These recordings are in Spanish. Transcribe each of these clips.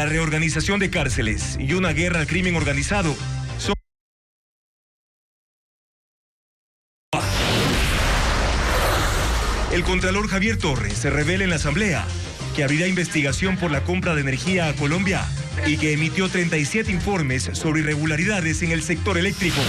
La reorganización de cárceles y una guerra al crimen organizado son... El contralor Javier Torres se revela en la Asamblea que abrirá investigación por la compra de energía a Colombia y que emitió 37 informes sobre irregularidades en el sector eléctrico.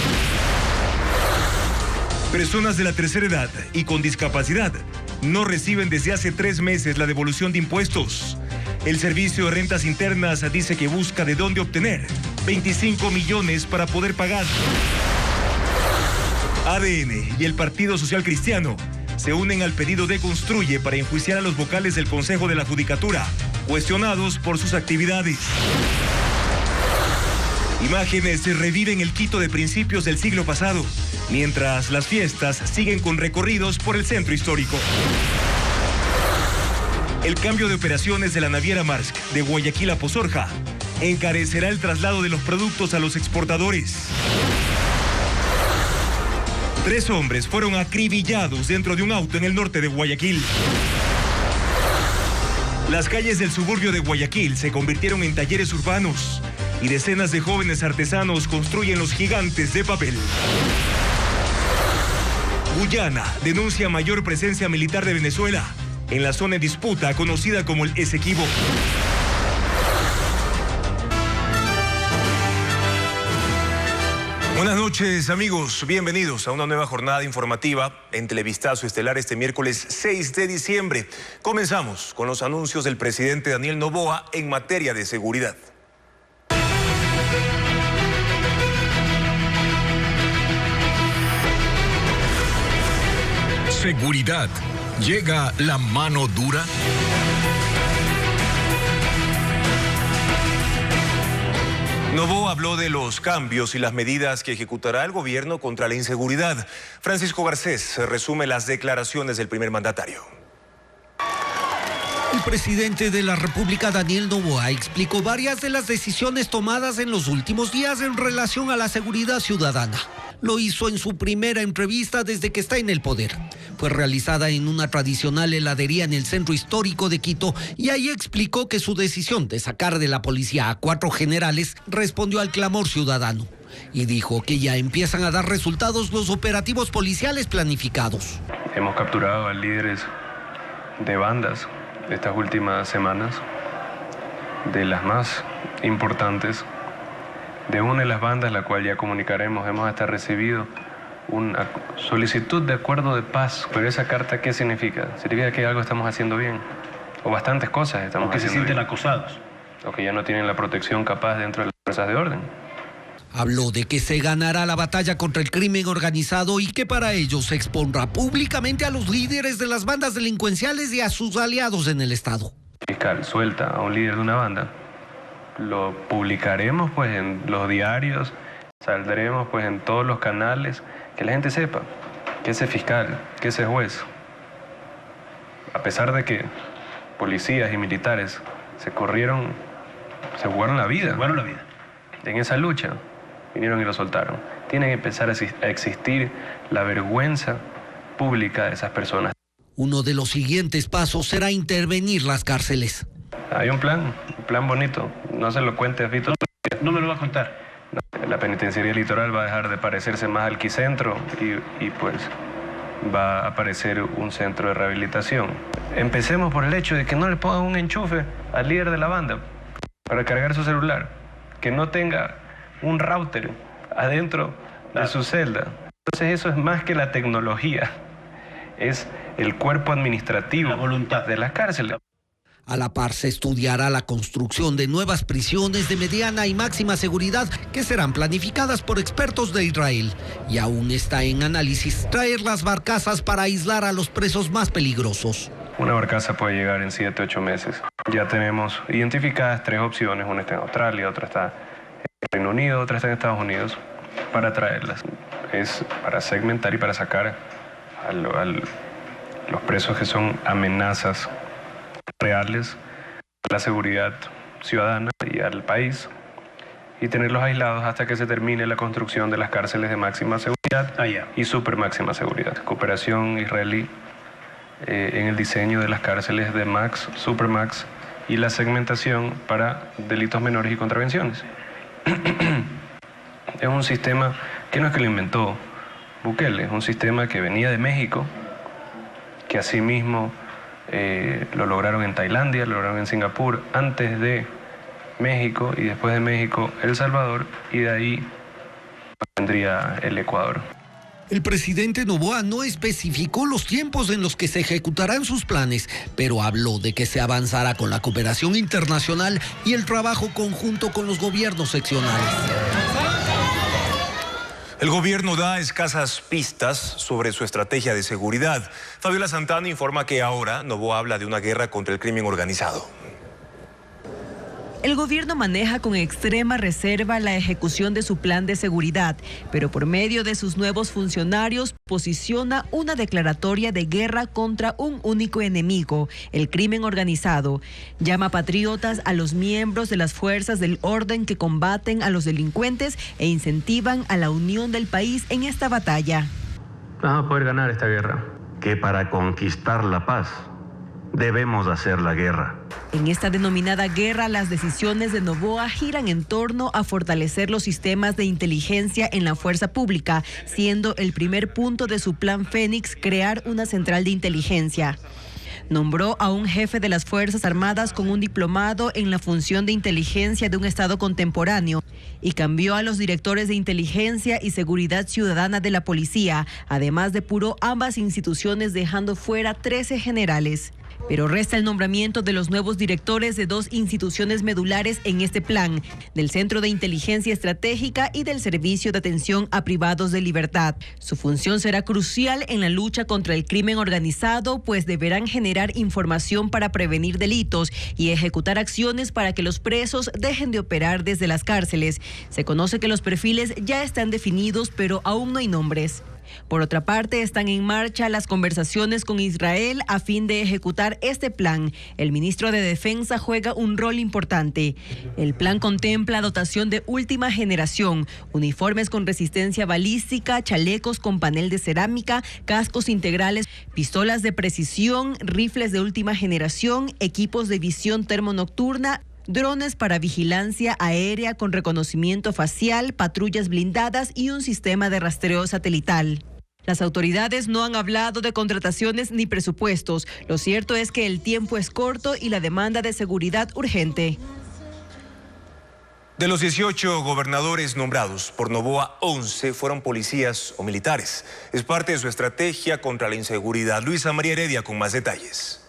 Personas de la tercera edad y con discapacidad no reciben desde hace 3 meses la devolución de impuestos. El Servicio de Rentas Internas dice que busca de dónde obtener 25 millones para poder pagar. ADN y el Partido Social Cristiano se unen al pedido de Construye para enjuiciar a los vocales del Consejo de la Judicatura, cuestionados por sus actividades. Imágenes se reviven el Quito de principios del siglo pasado, mientras las fiestas siguen con recorridos por el centro histórico. El cambio de operaciones de la naviera Maersk de Guayaquil a Pozorja encarecerá el traslado de los productos a los exportadores. 3 hombres fueron acribillados dentro de un auto en el norte de Guayaquil. Las calles del suburbio de Guayaquil se convirtieron en talleres urbanos y decenas de jóvenes artesanos construyen los gigantes de papel. Guyana denuncia mayor presencia militar de Venezuela en la zona en disputa conocida como el Esequibo. Buenas noches, amigos. Bienvenidos a una nueva jornada informativa en Televistazo Estelar este miércoles 6 de diciembre. Comenzamos con los anuncios del presidente Daniel Noboa en materia de seguridad. Seguridad. ¿Llega la mano dura? Noboa habló de los cambios y las medidas que ejecutará el gobierno contra la inseguridad. Francisco Garcés resume las declaraciones del primer mandatario. El presidente de la República, Daniel Noboa, explicó varias de las decisiones tomadas en los últimos días en relación a la seguridad ciudadana. Lo hizo en su primera entrevista desde que está en el poder. Fue realizada en una tradicional heladería en el centro histórico de Quito y ahí explicó que su decisión de sacar de la policía a 4 generales respondió al clamor ciudadano. Y dijo que ya empiezan a dar resultados los operativos policiales planificados. Hemos capturado a líderes de bandas de estas últimas semanas, de las más importantes. De una de las bandas, la cual ya comunicaremos, hemos hasta recibido una solicitud de acuerdo de paz. Pero esa carta, ¿qué significa? Significa que algo estamos haciendo bien, o bastantes cosas estamos haciendo bien. O que se sienten acosados. O que ya no tienen la protección capaz dentro de las fuerzas de orden. Habló de que se ganará la batalla contra el crimen organizado y que para ello se expondrá públicamente a los líderes de las bandas delincuenciales y a sus aliados en el Estado. Fiscal suelta a un líder de una banda, lo publicaremos pues en los diarios, saldremos pues en todos los canales, que la gente sepa que ese fiscal, que ese juez, a pesar de que policías y militares se jugaron la vida en esa lucha, vinieron y lo soltaron. Tiene que empezar a existir la vergüenza pública de esas personas. Uno de los siguientes pasos será intervenir las cárceles. Hay un plan bonito. No se lo cuentes, Vito. No me lo va a contar. La penitenciaría litoral va a dejar de parecerse más al Quicentro y pues va a aparecer un centro de rehabilitación. Empecemos por el hecho de que no le pongan un enchufe al líder de la banda para cargar su celular, que no tenga un router adentro de su celda. Entonces eso es más que la tecnología, es el cuerpo administrativo, la voluntad de las cárceles. A la par se estudiará la construcción de nuevas prisiones de mediana y máxima seguridad que serán planificadas por expertos de Israel. Y aún está en análisis traer las barcazas para aislar a los presos más peligrosos. Una barcaza puede llegar en 7 u 8 meses. Ya tenemos identificadas 3 opciones, una está en Australia, otra está en Reino Unido, otra está en Estados Unidos, para traerlas. Es para segmentar y para sacar a los presos que son amenazas reales a la seguridad ciudadana y al país, y tenerlos aislados hasta que se termine la construcción de las cárceles de máxima seguridad y super máxima seguridad. Cooperación israelí en el diseño de las cárceles de Max, Supermax y la segmentación para delitos menores y contravenciones. Es un sistema que no es que lo inventó Bukele, es un sistema que venía de México, que asimismo lo lograron en Tailandia, lo lograron en Singapur, antes de México, y después de México El Salvador, y de ahí vendría el Ecuador. El presidente Noboa no especificó los tiempos en los que se ejecutarán sus planes, pero habló de que se avanzará con la cooperación internacional y el trabajo conjunto con los gobiernos seccionales. El gobierno da escasas pistas sobre su estrategia de seguridad. Fabiola Santana informa que ahora Noboa habla de una guerra contra el crimen organizado. El gobierno maneja con extrema reserva la ejecución de su plan de seguridad, pero por medio de sus nuevos funcionarios posiciona una declaratoria de guerra contra un único enemigo, el crimen organizado. Llama patriotas a los miembros de las fuerzas del orden que combaten a los delincuentes e incentivan a la unión del país en esta batalla. Vamos a poder ganar esta guerra. Que para conquistar la paz debemos hacer la guerra. En esta denominada guerra, las decisiones de Noboa giran en torno a fortalecer los sistemas de inteligencia en la fuerza pública, siendo el primer punto de su plan Fénix crear una central de inteligencia. Nombró a un jefe de las Fuerzas Armadas con un diplomado en la función de inteligencia de un Estado contemporáneo y cambió a los directores de inteligencia y seguridad ciudadana de la policía. Además depuró ambas instituciones dejando fuera 13 generales. Pero resta el nombramiento de los nuevos directores de 2 instituciones medulares en este plan, del Centro de Inteligencia Estratégica y del Servicio de Atención a Privados de Libertad. Su función será crucial en la lucha contra el crimen organizado, pues deberán generar información para prevenir delitos y ejecutar acciones para que los presos dejen de operar desde las cárceles. Se conoce que los perfiles ya están definidos, pero aún no hay nombres. Por otra parte, están en marcha las conversaciones con Israel a fin de ejecutar este plan. El ministro de Defensa juega un rol importante. El plan contempla dotación de última generación, uniformes con resistencia balística, chalecos con panel de cerámica, cascos integrales, pistolas de precisión, rifles de última generación, equipos de visión termonocturna, drones para vigilancia aérea con reconocimiento facial, patrullas blindadas y un sistema de rastreo satelital. Las autoridades no han hablado de contrataciones ni presupuestos. Lo cierto es que el tiempo es corto y la demanda de seguridad urgente. De los 18 gobernadores nombrados por Noboa, 11 fueron policías o militares. Es parte de su estrategia contra la inseguridad. Luisa María Heredia con más detalles.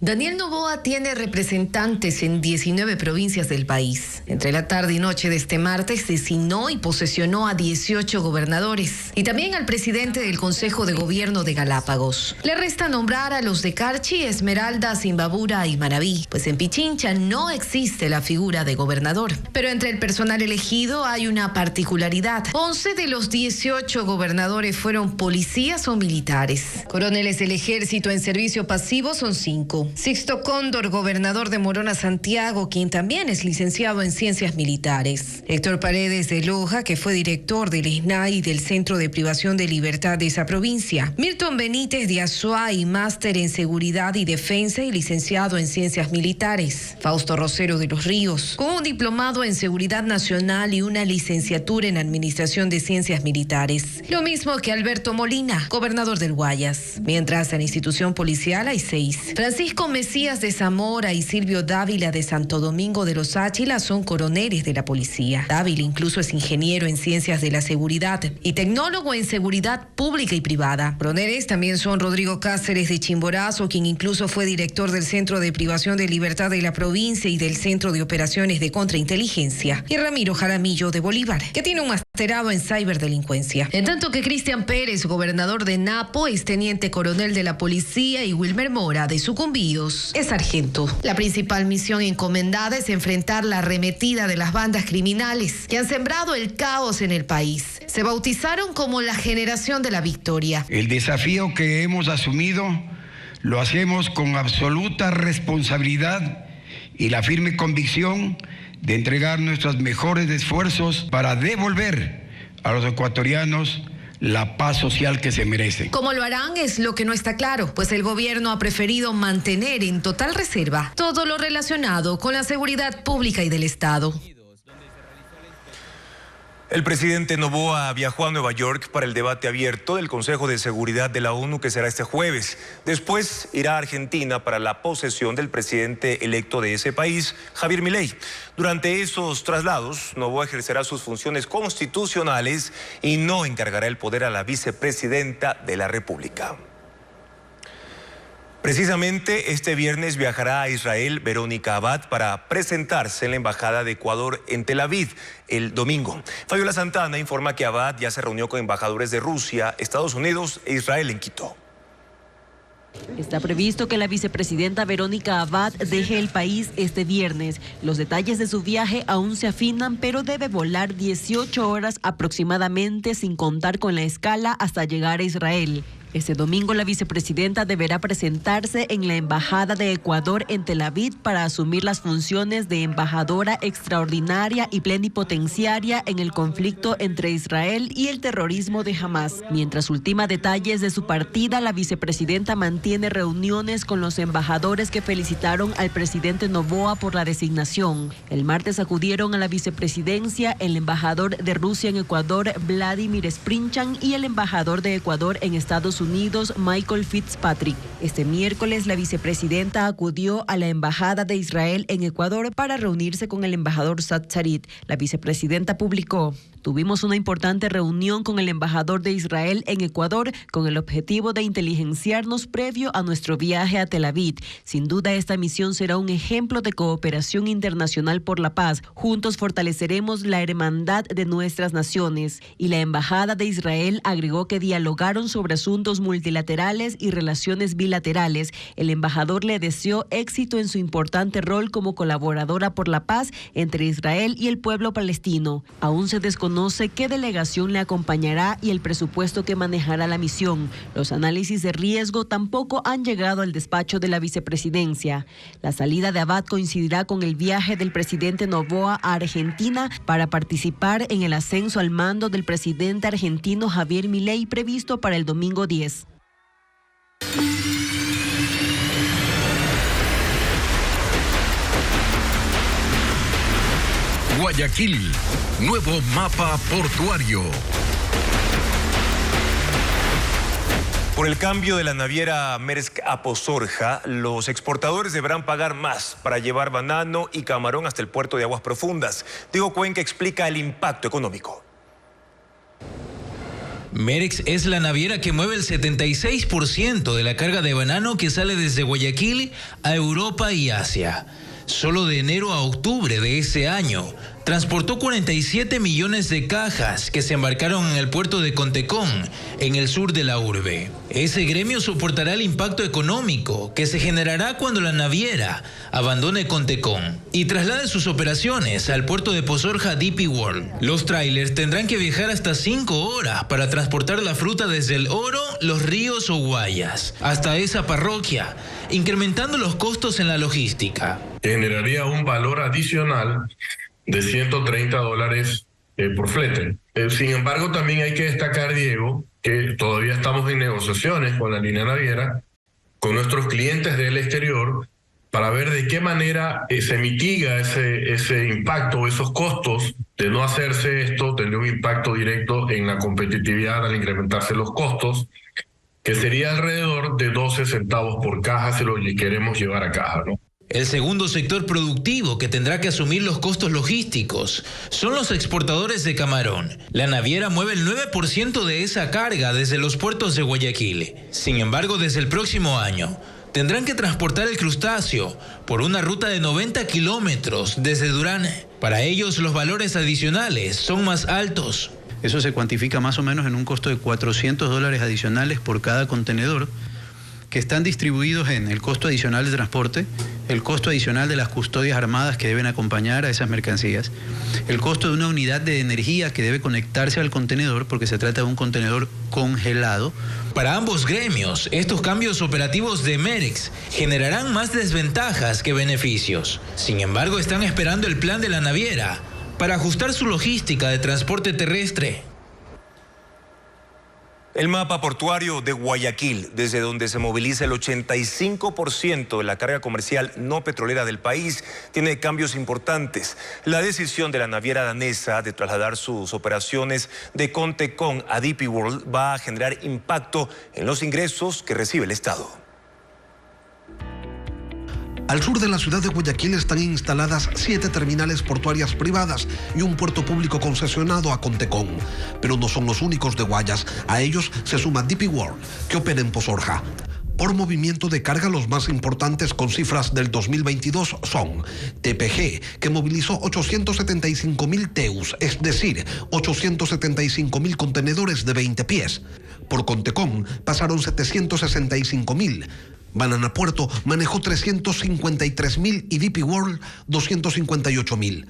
Daniel Noboa tiene representantes en 19 provincias del país. Entre la tarde y noche de este martes designó y posesionó a 18 gobernadores y también al presidente del Consejo de Gobierno de Galápagos. Le resta nombrar a los de Carchi, Esmeraldas, Imbabura y Manabí, pues en Pichincha no existe la figura de gobernador. Pero entre el personal elegido hay una particularidad. 11 de los 18 gobernadores fueron policías o militares. Coroneles del Ejército en servicio pasivo son 5. Sixto Cóndor, gobernador de Morona Santiago, quien también es licenciado en Ciencias Militares. Héctor Paredes de Loja, que fue director del SNAI y del Centro de Privación de Libertad de esa provincia. Milton Benítez de Azuay, máster en Seguridad y Defensa y licenciado en Ciencias Militares. Fausto Rosero de los Ríos, con un diplomado en Seguridad Nacional y una licenciatura en Administración de Ciencias Militares. Lo mismo que Alberto Molina, gobernador del Guayas. Mientras en la institución policial hay 6. Francisco Mesías de Zamora y Silvio Dávila de Santo Domingo de los Áchilas son coroneles de la policía. Dávila incluso es ingeniero en ciencias de la seguridad y tecnólogo en seguridad pública y privada. Coroneles también son Rodrigo Cáceres de Chimborazo, quien incluso fue director del Centro de Privación de Libertad de la provincia y del Centro de Operaciones de Contrainteligencia, y Ramiro Jaramillo de Bolívar, que tiene un masterado en ciberdelincuencia. En tanto que Cristian Pérez, gobernador de Napo, es teniente coronel de la policía, y Wilmer Mora de Sucumbíos es sargento. La principal misión encomendada es enfrentar la arremetida de las bandas criminales que han sembrado el caos en el país. Se bautizaron como la generación de la victoria. El desafío que hemos asumido lo hacemos con absoluta responsabilidad y la firme convicción de entregar nuestros mejores esfuerzos para devolver a los ecuatorianos la paz social que se merece. ¿Cómo lo harán? Es lo que no está claro, pues el gobierno ha preferido mantener en total reserva todo lo relacionado con la seguridad pública y del Estado. El presidente Noboa viajó a Nueva York para el debate abierto del Consejo de Seguridad de la ONU que será este jueves. Después irá a Argentina para la posesión del presidente electo de ese país, Javier Milei. Durante esos traslados, Noboa ejercerá sus funciones constitucionales y no encargará el poder a la vicepresidenta de la República. Precisamente este viernes viajará a Israel Verónica Abad para presentarse en la Embajada de Ecuador en Tel Aviv el domingo. Fabiola Santana informa que Abad ya se reunió con embajadores de Rusia, Estados Unidos e Israel en Quito. Está previsto que la vicepresidenta Verónica Abad deje el país este viernes. Los detalles de su viaje aún se afinan, pero debe volar 18 horas aproximadamente sin contar con la escala hasta llegar a Israel. Este domingo la vicepresidenta deberá presentarse en la Embajada de Ecuador en Tel Aviv para asumir las funciones de embajadora extraordinaria y plenipotenciaria en el conflicto entre Israel y el terrorismo de Hamas. Mientras ultima detalles de su partida, la vicepresidenta mantiene reuniones con los embajadores que felicitaron al presidente Noboa por la designación. El martes acudieron a la vicepresidencia el embajador de Rusia en Ecuador, Vladimir Sprinchan, y el embajador de Ecuador en Estados Unidos, Michael Fitzpatrick. Este miércoles, la vicepresidenta acudió a la Embajada de Israel en Ecuador para reunirse con el embajador Saad Sarit. La vicepresidenta publicó: tuvimos una importante reunión con el embajador de Israel en Ecuador con el objetivo de inteligenciarnos previo a nuestro viaje a Tel Aviv. Sin duda, esta misión será un ejemplo de cooperación internacional por la paz. Juntos fortaleceremos la hermandad de nuestras naciones. Y la Embajada de Israel agregó que dialogaron sobre asuntos multilaterales y relaciones bilaterales. El embajador le deseó éxito en su importante rol como colaboradora por la paz entre Israel y el pueblo palestino. Aún se desconoce qué delegación le acompañará y el presupuesto que manejará la misión. Los análisis de riesgo tampoco han llegado al despacho de la vicepresidencia. La salida de Abad coincidirá con el viaje del presidente Noboa a Argentina para participar en el ascenso al mando del presidente argentino Javier Milei previsto para el domingo 10. Guayaquil, nuevo mapa portuario. Por el cambio de la naviera Maersk a Pozorja, los exportadores deberán pagar más para llevar banano y camarón hasta el puerto de Aguas Profundas. Diego Cuenca explica el impacto económico. Maersk es la naviera que mueve el 76% de la carga de banano que sale desde Guayaquil a Europa y Asia. Solo de enero a octubre de ese año, transportó 47 millones de cajas que se embarcaron en el puerto de Contecón, en el sur de la urbe. Ese gremio soportará el impacto económico que se generará cuando la naviera abandone Contecón y traslade sus operaciones al puerto de Pozorja DP World. Los trailers tendrán que viajar hasta 5 horas para transportar la fruta desde El Oro, Los Ríos o Guayas hasta esa parroquia, incrementando los costos en la logística. Generaría un valor adicional de $130 por flete. Sin embargo, también hay que destacar, Diego, que todavía estamos en negociaciones con la línea naviera, con nuestros clientes del exterior, para ver de qué manera se mitiga ese impacto, esos costos de no hacerse esto. Tendría un impacto directo en la competitividad al incrementarse los costos, que sería alrededor de 12 centavos por caja si lo queremos llevar a caja, ¿no? El segundo sector productivo que tendrá que asumir los costos logísticos son los exportadores de camarón. La naviera mueve el 9% de esa carga desde los puertos de Guayaquil. Sin embargo, desde el próximo año, tendrán que transportar el crustáceo por una ruta de 90 kilómetros desde Durán. Para ellos, los valores adicionales son más altos. Eso se cuantifica más o menos en un costo de $400 adicionales por cada contenedor, que están distribuidos en el costo adicional de transporte, el costo adicional de las custodias armadas que deben acompañar a esas mercancías, el costo de una unidad de energía que debe conectarse al contenedor porque se trata de un contenedor congelado. Para ambos gremios, estos cambios operativos de Maersk generarán más desventajas que beneficios. Sin embargo, están esperando el plan de la naviera para ajustar su logística de transporte terrestre. El mapa portuario de Guayaquil, desde donde se moviliza el 85% de la carga comercial no petrolera del país, tiene cambios importantes. La decisión de la naviera danesa de trasladar sus operaciones de Contecón a DP World va a generar impacto en los ingresos que recibe el Estado. Al sur de la ciudad de Guayaquil están instaladas 7 terminales portuarias privadas y un puerto público concesionado a Contecón. Pero no son los únicos de Guayas. A ellos se suma DP World, que opera en Pozorja. Por movimiento de carga, los más importantes con cifras del 2022 son TPG, que movilizó 875.000 TEUs, es decir, 875.000 contenedores de 20 pies. Por Contecón pasaron 765.000. Banana Puerto manejó 353.000 y DP World 258.000.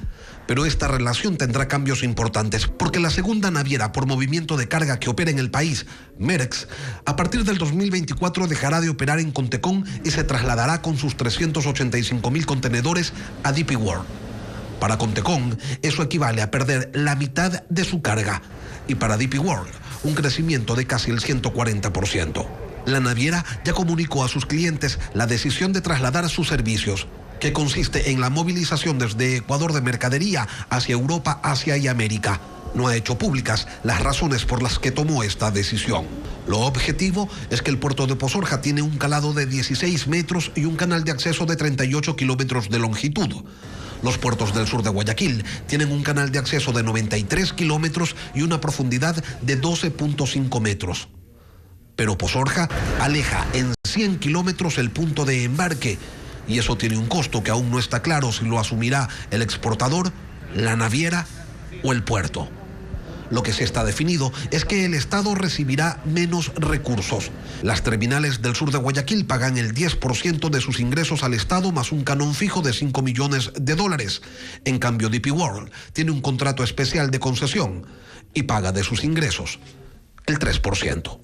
Pero esta relación tendrá cambios importantes porque la segunda naviera por movimiento de carga que opera en el país, Merex, a partir del 2024 dejará de operar en Contecón y se trasladará con sus 385.000 contenedores a DP World. Para Contecón, eso equivale a perder la mitad de su carga y para DP World, un crecimiento de casi el 140%. La naviera ya comunicó a sus clientes la decisión de trasladar sus servicios, que consiste en la movilización desde Ecuador de mercadería hacia Europa, Asia y América. No ha hecho públicas las razones por las que tomó esta decisión. Lo objetivo es que el puerto de Pozorja tiene un calado de 16 metros y un canal de acceso de 38 kilómetros de longitud. Los puertos del sur de Guayaquil tienen un canal de acceso de 93 kilómetros y una profundidad de 12.5 metros. Pero Pozorja aleja en 100 kilómetros el punto de embarque y eso tiene un costo que aún no está claro si lo asumirá el exportador, la naviera o el puerto. Lo que sí está definido es que el Estado recibirá menos recursos. Las terminales del sur de Guayaquil pagan el 10% de sus ingresos al Estado más un canon fijo de $5 millones. En cambio, DP World tiene un contrato especial de concesión y paga de sus ingresos el 3%.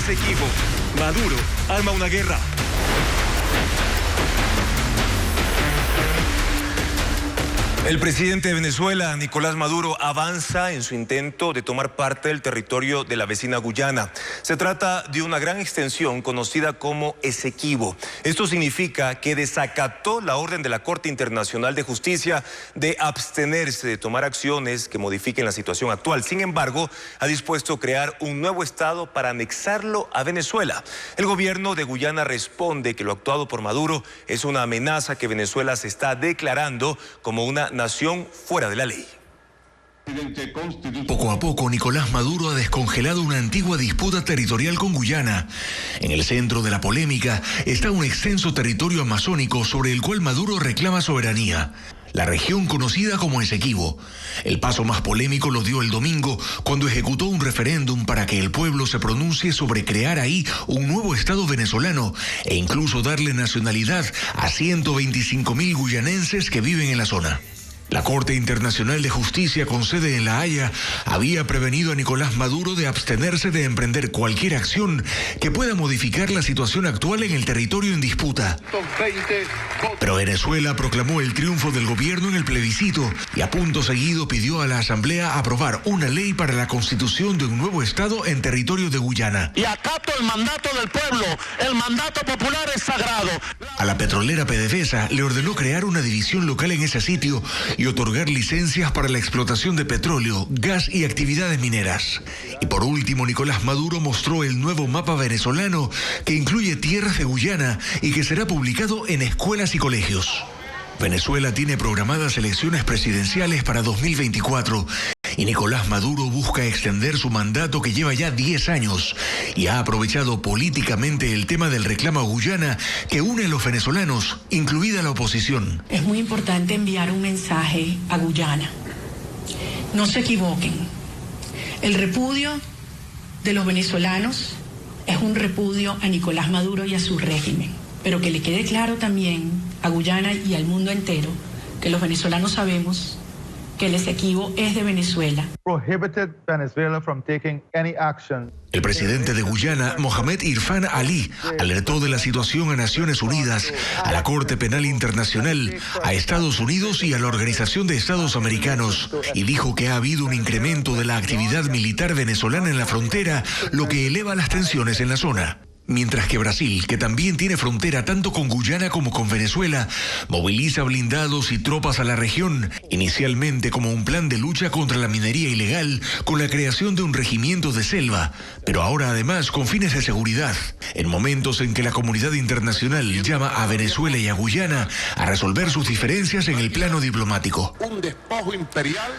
Esequibo, Maduro arma una guerra. El presidente de Venezuela, Nicolás Maduro, avanza en su intento de tomar parte del territorio de la vecina Guyana. Se trata de una gran extensión conocida como Esequibo. Esto significa que desacató la orden de la Corte Internacional de Justicia de abstenerse de tomar acciones que modifiquen la situación actual. Sin embargo, ha dispuesto crear un nuevo estado para anexarlo a Venezuela. El gobierno de Guyana responde que lo actuado por Maduro es una amenaza que Venezuela se está declarando como una nación fuera de la ley. Poco a poco, Nicolás Maduro ha descongelado una antigua disputa territorial con Guyana. En el centro de la polémica está un extenso territorio amazónico sobre el cual Maduro reclama soberanía. La región conocida como Esequibo. El paso más polémico lo dio el domingo cuando ejecutó un referéndum para que el pueblo se pronuncie sobre crear ahí un nuevo estado venezolano e incluso darle nacionalidad a 125.000 guyanenses que viven en la zona. La Corte Internacional de Justicia con sede en La Haya había prevenido a Nicolás Maduro de abstenerse de emprender cualquier acción que pueda modificar la situación actual en el territorio en disputa. Pero Venezuela proclamó el triunfo del gobierno en el plebiscito y a punto seguido pidió a la Asamblea aprobar una ley para la constitución de un nuevo estado en territorio de Guyana. Y acato el mandato del pueblo, el mandato popular es sagrado. A la petrolera PDVSA le ordenó crear una división local en ese sitio y otorgar licencias para la explotación de petróleo, gas y actividades mineras. Y por último, Nicolás Maduro mostró el nuevo mapa venezolano que incluye tierras de Guyana y que será publicado en escuelas y colegios. Venezuela tiene programadas elecciones presidenciales para 2024 y Nicolás Maduro busca extender su mandato que lleva ya 10 años y ha aprovechado políticamente el tema del reclamo a Guyana que une a los venezolanos, incluida la oposición. Es muy importante enviar un mensaje a Guyana. No se equivoquen. El repudio de los venezolanos es un repudio a Nicolás Maduro y a su régimen. Pero que le quede claro también a Guyana y al mundo entero que los venezolanos sabemos que el Esequibo es de Venezuela. El presidente de Guyana, Mohamed Irfan Ali, alertó de la situación a Naciones Unidas, a la Corte Penal Internacional, a Estados Unidos y a la Organización de Estados Americanos, y dijo que ha habido un incremento de la actividad militar venezolana en la frontera, lo que eleva las tensiones en la zona. Mientras que Brasil, que también tiene frontera tanto con Guyana como con Venezuela, moviliza blindados y tropas a la región, inicialmente como un plan de lucha contra la minería ilegal, con la creación de un regimiento de selva, pero ahora además con fines de seguridad, en momentos en que la comunidad internacional llama a Venezuela y a Guyana a resolver sus diferencias en el plano diplomático. Un despojo imperial.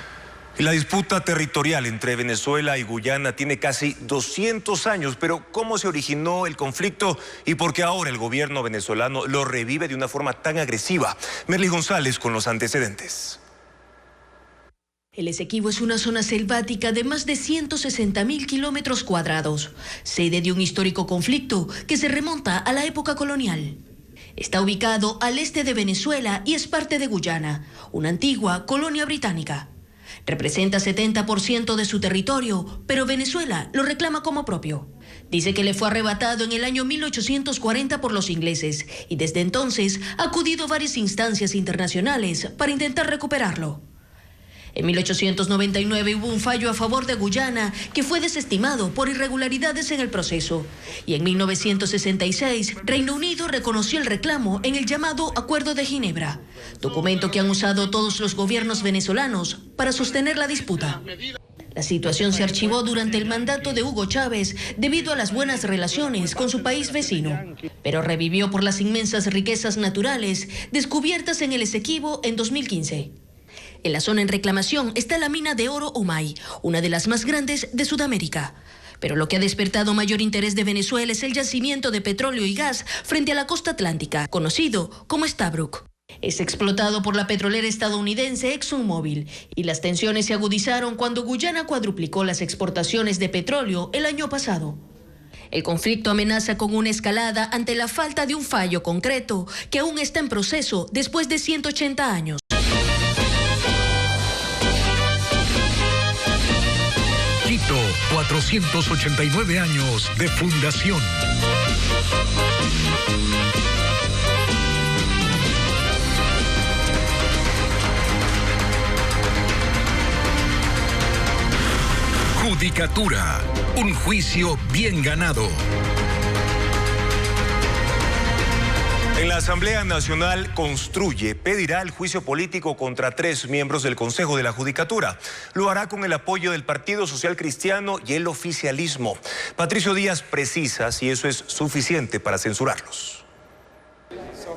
La disputa territorial entre Venezuela y Guyana tiene casi 200 años, pero ¿cómo se originó el conflicto y por qué ahora el gobierno venezolano lo revive de una forma tan agresiva? Merly González con los antecedentes. El Esequibo es una zona selvática de más de 160.000 kilómetros cuadrados, sede de un histórico conflicto que se remonta a la época colonial. Está ubicado al este de Venezuela y es parte de Guyana, una antigua colonia británica. Representa 70% de su territorio, pero Venezuela lo reclama como propio. Dice que le fue arrebatado en el año 1840 por los ingleses y desde entonces ha acudido a varias instancias internacionales para intentar recuperarlo. En 1899 hubo un fallo a favor de Guyana que fue desestimado por irregularidades en el proceso. Y en 1966, Reino Unido reconoció el reclamo en el llamado Acuerdo de Ginebra, documento que han usado todos los gobiernos venezolanos para sostener la disputa. La situación se archivó durante el mandato de Hugo Chávez debido a las buenas relaciones con su país vecino, pero revivió por las inmensas riquezas naturales descubiertas en el Esequibo en 2015. En la zona en reclamación está la mina de oro Umay, una de las más grandes de Sudamérica. Pero lo que ha despertado mayor interés de Venezuela es el yacimiento de petróleo y gas frente a la costa atlántica, conocido como Stabroek. Es explotado por la petrolera estadounidense ExxonMobil y las tensiones se agudizaron cuando Guyana cuadruplicó las exportaciones de petróleo el año pasado. El conflicto amenaza con una escalada ante la falta de un fallo concreto que aún está en proceso después de 180 años. Quito, 489 años de fundación. Judicatura, un juicio bien ganado. En la Asamblea Nacional Construye pedirá el juicio político contra 3 miembros del Consejo de la Judicatura. Lo hará con el apoyo del Partido Social Cristiano y el oficialismo. Patricio Díaz precisa si eso es suficiente para censurarlos.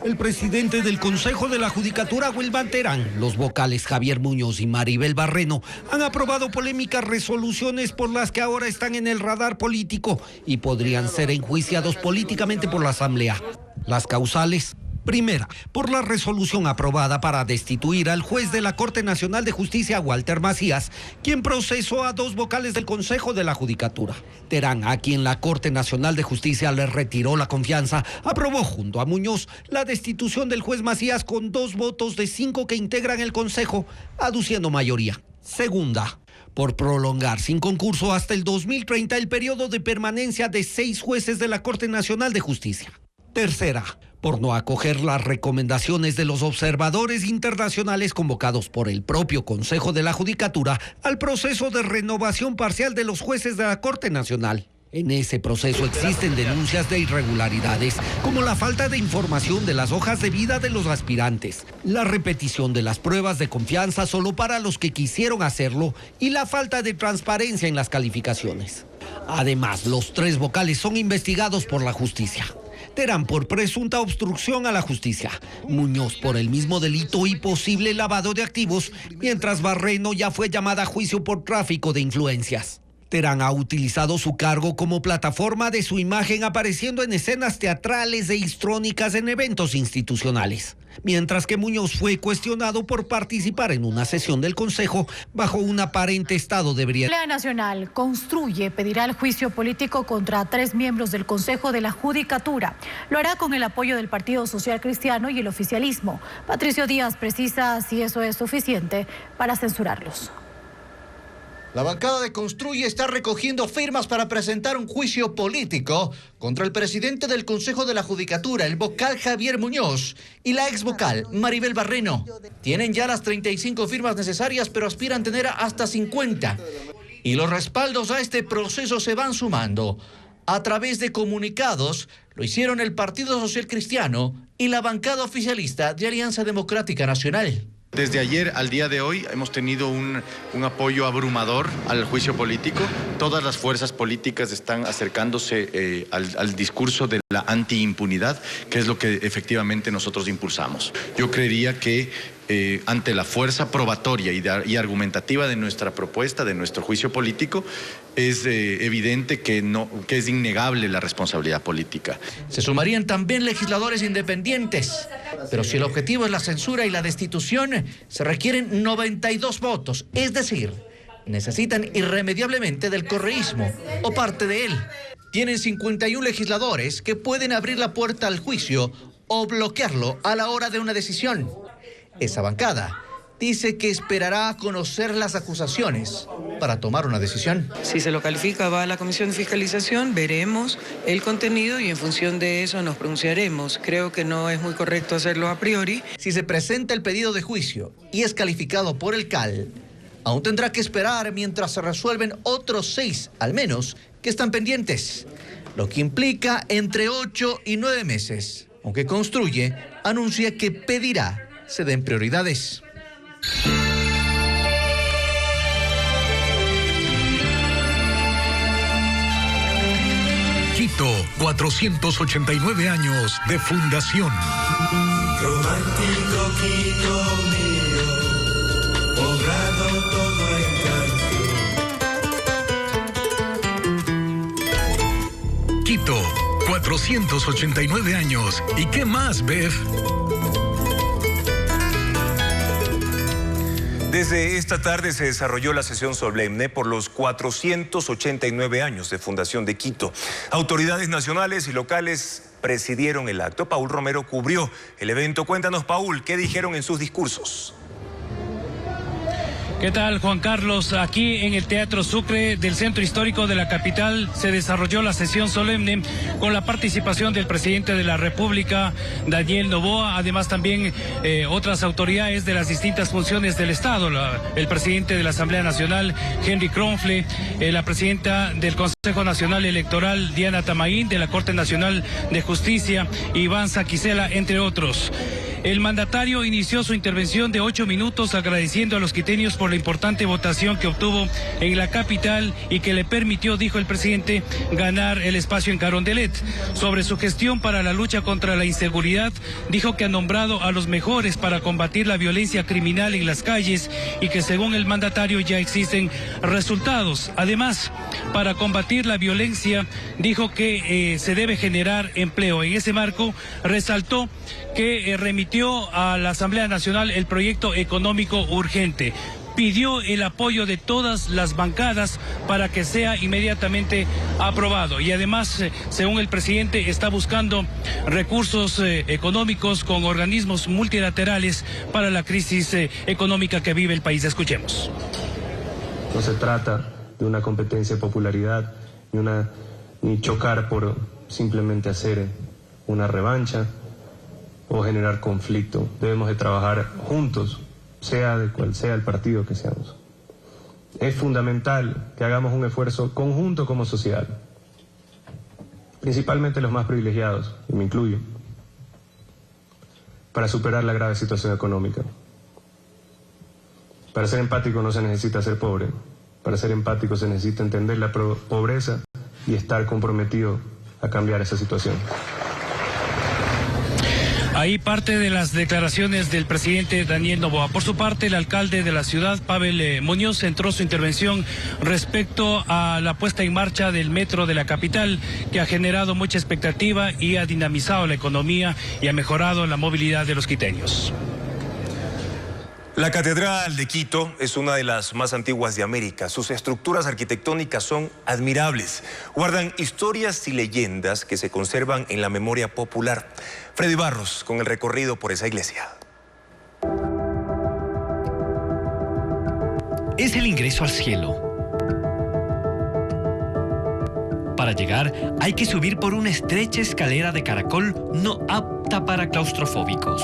El presidente del Consejo de la Judicatura, Wilman Terán, los vocales Javier Muñoz y Maribel Barreno han aprobado polémicas resoluciones por las que ahora están en el radar político y podrían ser enjuiciados políticamente por la Asamblea. Las causales: primera, por la resolución aprobada para destituir al juez de la Corte Nacional de Justicia, Walter Macías, quien procesó a 2 vocales del Consejo de la Judicatura. Terán, a quien la Corte Nacional de Justicia le retiró la confianza, aprobó junto a Muñoz la destitución del juez Macías con 2 votos de 5 que integran el Consejo, aduciendo mayoría. Segunda, por prolongar sin concurso hasta el 2030 el periodo de permanencia de 6 jueces de la Corte Nacional de Justicia. Tercera, por no acoger las recomendaciones de los observadores internacionales convocados por el propio Consejo de la Judicatura al proceso de renovación parcial de los jueces de la Corte Nacional. En ese proceso existen denuncias de irregularidades, como la falta de información de las hojas de vida de los aspirantes, la repetición de las pruebas de confianza solo para los que quisieron hacerlo y la falta de transparencia en las calificaciones. Además, los 3 vocales son investigados por la justicia. Terán por presunta obstrucción a la justicia, Muñoz por el mismo delito y posible lavado de activos, mientras Barreno ya fue llamada a juicio por tráfico de influencias. Terán ha utilizado su cargo como plataforma de su imagen, apareciendo en escenas teatrales e histrónicas en eventos institucionales. Mientras que Muñoz fue cuestionado por participar en una sesión del Consejo bajo un aparente estado de ebriedad. La Asamblea Nacional Construye pedirá el juicio político contra 3 miembros del Consejo de la Judicatura. Lo hará con el apoyo del Partido Social Cristiano y el oficialismo. Patricio Díaz precisa si eso es suficiente para censurarlos. La bancada de Construye está recogiendo firmas para presentar un juicio político contra el presidente del Consejo de la Judicatura, el vocal Javier Muñoz, y la ex vocal Maribel Barreno. Tienen ya las 35 firmas necesarias, pero aspiran a tener hasta 50. Y los respaldos a este proceso se van sumando. A través de comunicados, lo hicieron el Partido Social Cristiano y la bancada oficialista de Alianza Democrática Nacional. Desde ayer al día de hoy hemos tenido un apoyo abrumador al juicio político. Todas las fuerzas políticas están acercándose al discurso de la antiimpunidad, que es lo que efectivamente nosotros impulsamos. Yo creería que ante la fuerza probatoria y argumentativa de nuestra propuesta, de nuestro juicio político, es evidente que es innegable la responsabilidad política. Se sumarían también legisladores independientes, pero si el objetivo es la censura y la destitución, se requieren 92 votos, es decir, necesitan irremediablemente del correísmo o parte de él. Tienen 51 legisladores que pueden abrir la puerta al juicio o bloquearlo a la hora de una decisión. Esa bancada dice que esperará a conocer las acusaciones para tomar una decisión. Si se lo califica, va a la Comisión de Fiscalización, veremos el contenido y en función de eso nos pronunciaremos. Creo que no es muy correcto hacerlo a priori. Si se presenta el pedido de juicio y es calificado por el CAL, aún tendrá que esperar mientras se resuelven otros 6, al menos, que están pendientes, lo que implica entre 8 y 9 meses, aunque Construye anuncia que pedirá se den prioridades. Quito, 489 años de fundación. Romántico Quito mío, poblado todo en canción. Quito, 489 años. ¿Y qué más, Bev? Desde esta tarde se desarrolló la sesión solemne por los 489 años de fundación de Quito. Autoridades nacionales y locales presidieron el acto. Paul Romero cubrió el evento. Cuéntanos, Paul, ¿qué dijeron en sus discursos? ¿Qué tal, Juan Carlos? Aquí en el Teatro Sucre del Centro Histórico de la capital se desarrolló la sesión solemne con la participación del presidente de la República, Daniel Noboa, además también otras autoridades de las distintas funciones del Estado, el presidente de la Asamblea Nacional, Henry Kronfle, la presidenta del Consejo Nacional Electoral, Diana Tamaín, de la Corte Nacional de Justicia, Iván Saquicela, entre otros. El mandatario inició su intervención de 8 minutos agradeciendo a los quiteños por la importante votación que obtuvo en la capital y que le permitió, dijo el presidente, ganar el espacio en Carondelet. Sobre su gestión para la lucha contra la inseguridad, dijo que ha nombrado a los mejores para combatir la violencia criminal en las calles y que según el mandatario ya existen resultados. Además, para combatir la violencia, dijo que se debe generar empleo. En ese marco, resaltó que remitió a la Asamblea Nacional el proyecto económico urgente. Pidió el apoyo de todas las bancadas para que sea inmediatamente aprobado. Y además, según el presidente, está buscando recursos económicos con organismos multilaterales para la crisis económica que vive el país. Escuchemos. No se trata de una competencia de popularidad, ni chocar por simplemente hacer una revancha o generar conflicto. Debemos de trabajar juntos, sea de cual sea el partido que seamos. Es fundamental que hagamos un esfuerzo conjunto como sociedad, principalmente los más privilegiados, y me incluyo, para superar la grave situación económica. Para ser empático no se necesita ser pobre, para ser empático se necesita entender la pobreza y estar comprometido a cambiar esa situación. Ahí parte de las declaraciones del presidente Daniel Noboa. Por su parte, el alcalde de la ciudad, Pavel Muñoz, centró su intervención respecto a la puesta en marcha del metro de la capital, que ha generado mucha expectativa y ha dinamizado la economía y ha mejorado la movilidad de los quiteños. La Catedral de Quito es una de las más antiguas de América. Sus estructuras arquitectónicas son admirables. Guardan historias y leyendas que se conservan en la memoria popular. Freddy Barros con el recorrido por esa iglesia. Es el ingreso al cielo. Para llegar hay que subir por una estrecha escalera de caracol no apta para claustrofóbicos.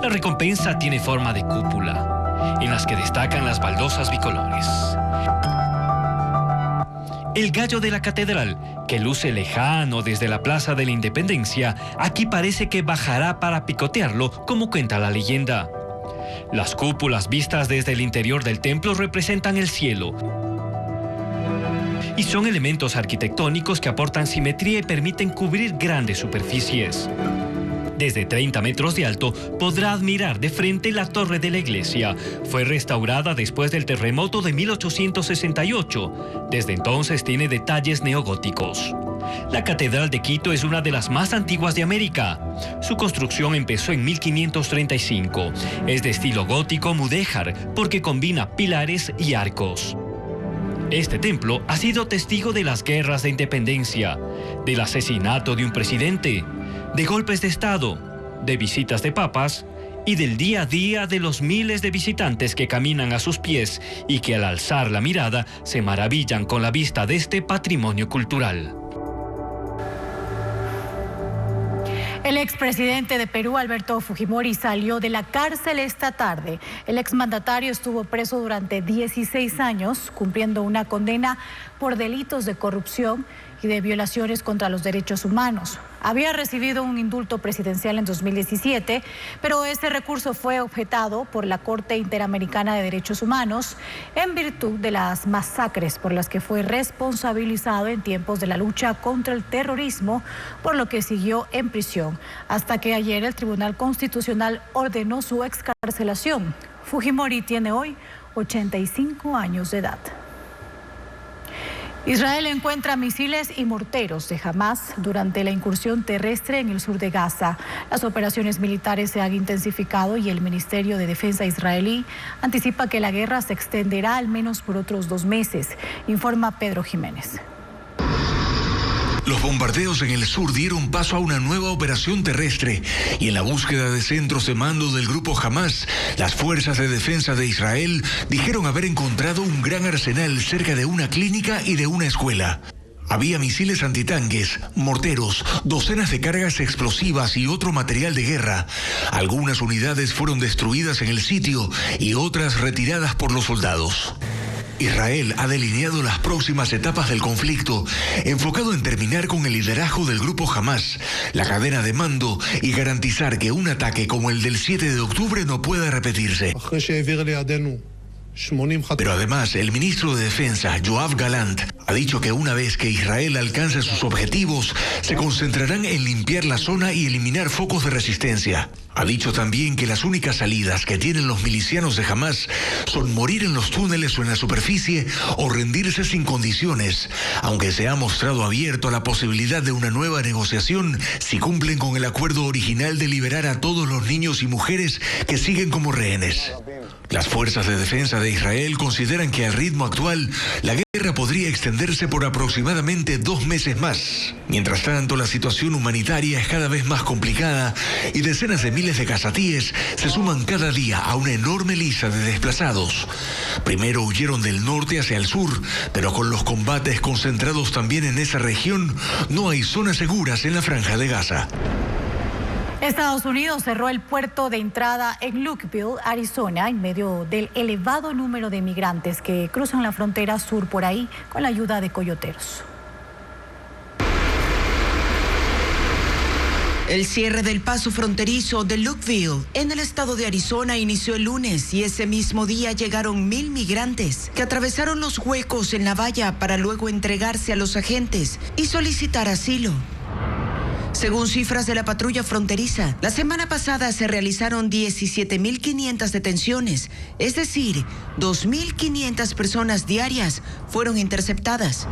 La recompensa tiene forma de cúpula, en las que destacan las baldosas bicolores. El gallo de la catedral, que luce lejano desde la Plaza de la Independencia, aquí parece que bajará para picotearlo, como cuenta la leyenda. Las cúpulas vistas desde el interior del templo representan el cielo y son elementos arquitectónicos que aportan simetría y permiten cubrir grandes superficies. Desde 30 metros de alto podrá admirar de frente la torre de la iglesia. Fue restaurada después del terremoto de 1868. Desde entonces tiene detalles neogóticos. La Catedral de Quito es una de las más antiguas de América. Su construcción empezó en 1535. Es de estilo gótico mudéjar porque combina pilares y arcos. Este templo ha sido testigo de las guerras de independencia, del asesinato de un presidente, de golpes de Estado, de visitas de papas y del día a día de los miles de visitantes que caminan a sus pies y que al alzar la mirada se maravillan con la vista de este patrimonio cultural. El expresidente de Perú, Alberto Fujimori, salió de la cárcel esta tarde. El exmandatario estuvo preso durante 16 años, cumpliendo una condena por delitos de corrupción y de violaciones contra los derechos humanos. Había recibido un indulto presidencial en 2017, pero ese recurso fue objetado por la Corte Interamericana de Derechos Humanos en virtud de las masacres por las que fue responsabilizado en tiempos de la lucha contra el terrorismo, por lo que siguió en prisión, hasta que ayer el Tribunal Constitucional ordenó su excarcelación. Fujimori tiene hoy 85 años de edad. Israel encuentra misiles y morteros de Hamás durante la incursión terrestre en el sur de Gaza. Las operaciones militares se han intensificado y el Ministerio de Defensa israelí anticipa que la guerra se extenderá al menos por otros 2 meses, informa Pedro Jiménez. Los bombardeos en el sur dieron paso a una nueva operación terrestre y en la búsqueda de centros de mando del grupo Hamás, las fuerzas de defensa de Israel dijeron haber encontrado un gran arsenal cerca de una clínica y de una escuela. Había misiles antitanques, morteros, docenas de cargas explosivas y otro material de guerra. Algunas unidades fueron destruidas en el sitio y otras retiradas por los soldados. Israel ha delineado las próximas etapas del conflicto, enfocado en terminar con el liderazgo del grupo Hamás, la cadena de mando y garantizar que un ataque como el del 7 de octubre no pueda repetirse. Pero además, el ministro de Defensa, Yoav Gallant, ha dicho que una vez que Israel alcance sus objetivos, se concentrarán en limpiar la zona y eliminar focos de resistencia. Ha dicho también que las únicas salidas que tienen los milicianos de Hamás son morir en los túneles o en la superficie o rendirse sin condiciones, aunque se ha mostrado abierto a la posibilidad de una nueva negociación si cumplen con el acuerdo original de liberar a todos los niños y mujeres que siguen como rehenes. Las fuerzas de defensa de Israel consideran que al ritmo actual la guerra podría extenderse por aproximadamente 2 meses más. Mientras tanto, la situación humanitaria es cada vez más complicada y decenas de miles de gazatíes se suman cada día a una enorme lista de desplazados. Primero huyeron del norte hacia el sur, pero con los combates concentrados también en esa región, no hay zonas seguras en la franja de Gaza. Estados Unidos cerró el puerto de entrada en Lukeville, Arizona, en medio del elevado número de migrantes que cruzan la frontera sur por ahí con la ayuda de coyoteros. El cierre del paso fronterizo de Lukeville en el estado de Arizona inició el lunes y ese mismo día llegaron 1,000 migrantes que atravesaron los huecos en la valla para luego entregarse a los agentes y solicitar asilo. Según cifras de la patrulla fronteriza, la semana pasada se realizaron 17.500 detenciones, es decir, 2.500 personas diarias fueron interceptadas.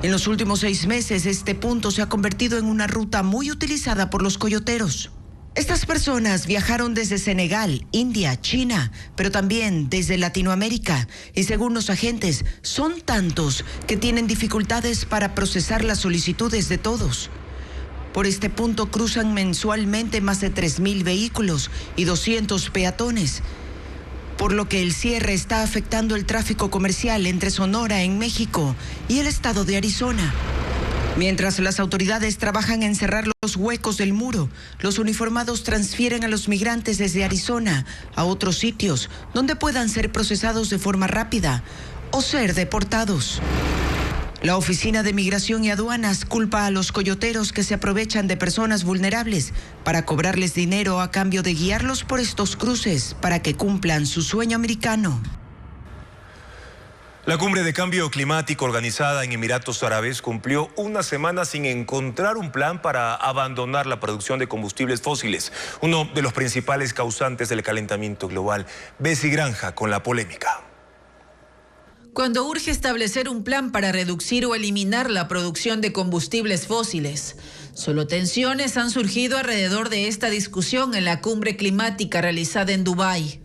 En los últimos 6 meses, este punto se ha convertido en una ruta muy utilizada por los coyoteros. Estas personas viajaron desde Senegal, India, China, pero también desde Latinoamérica. Y según los agentes, son tantos que tienen dificultades para procesar las solicitudes de todos. Por este punto cruzan mensualmente más de 3.000 vehículos y 200 peatones, por lo que el cierre está afectando el tráfico comercial entre Sonora, en México, y el estado de Arizona. Mientras las autoridades trabajan en cerrar los huecos del muro, los uniformados transfieren a los migrantes desde Arizona a otros sitios donde puedan ser procesados de forma rápida o ser deportados. La Oficina de Migración y Aduanas culpa a los coyoteros que se aprovechan de personas vulnerables para cobrarles dinero a cambio de guiarlos por estos cruces para que cumplan su sueño americano. La cumbre de cambio climático organizada en Emiratos Árabes cumplió una semana sin encontrar un plan para abandonar la producción de combustibles fósiles, uno de los principales causantes del calentamiento global. Bessie Granja con la polémica. Cuando urge establecer un plan para reducir o eliminar la producción de combustibles fósiles, solo tensiones han surgido alrededor de esta discusión en la cumbre climática realizada en Dubái.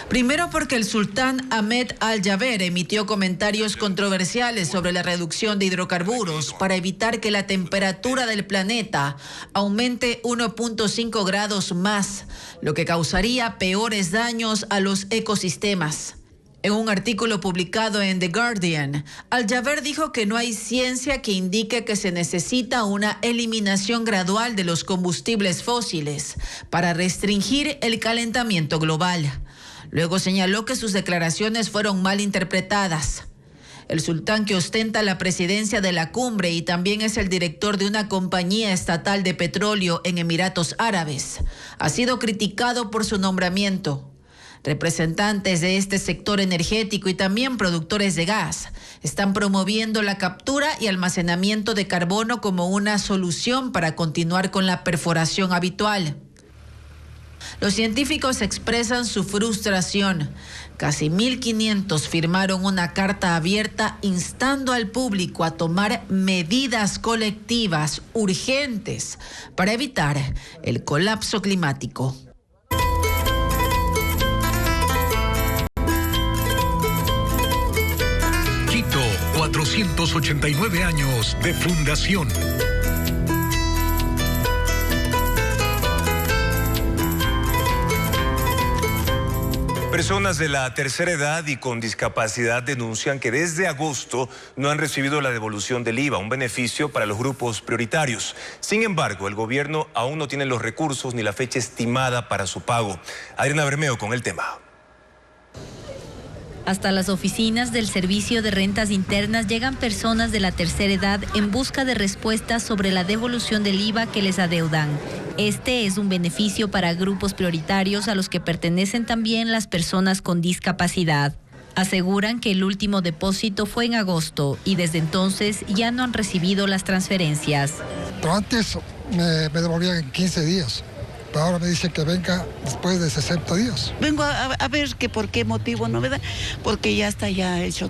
Primero porque el sultán Ahmed Al-Jaber emitió comentarios controversiales sobre la reducción de hidrocarburos para evitar que la temperatura del planeta aumente 1.5 grados más, lo que causaría peores daños a los ecosistemas. En un artículo publicado en The Guardian, Al-Jaber dijo que no hay ciencia que indique que se necesita una eliminación gradual de los combustibles fósiles para restringir el calentamiento global. Luego señaló que sus declaraciones fueron mal interpretadas. El sultán, que ostenta la presidencia de la cumbre y también es el director de una compañía estatal de petróleo en Emiratos Árabes, ha sido criticado por su nombramiento. Representantes de este sector energético y también productores de gas están promoviendo la captura y almacenamiento de carbono como una solución para continuar con la perforación habitual. Los científicos expresan su frustración. Casi 1.500 firmaron una carta abierta instando al público a tomar medidas colectivas urgentes para evitar el colapso climático. Quito, 489 años de fundación. Personas de la tercera edad y con discapacidad denuncian que desde agosto no han recibido la devolución del IVA, un beneficio para los grupos prioritarios. Sin embargo, el gobierno aún no tiene los recursos ni la fecha estimada para su pago. Adriana Bermeo con el tema. Hasta las oficinas del Servicio de Rentas Internas llegan personas de la tercera edad en busca de respuestas sobre la devolución del IVA que les adeudan. Este es un beneficio para grupos prioritarios a los que pertenecen también las personas con discapacidad. Aseguran que el último depósito fue en agosto y desde entonces ya no han recibido las transferencias. Pero antes me devolvían en 15 días. Pero ahora me dicen que venga después de 60 días. Vengo a ver que por qué motivo no me da, porque ya está ya hecho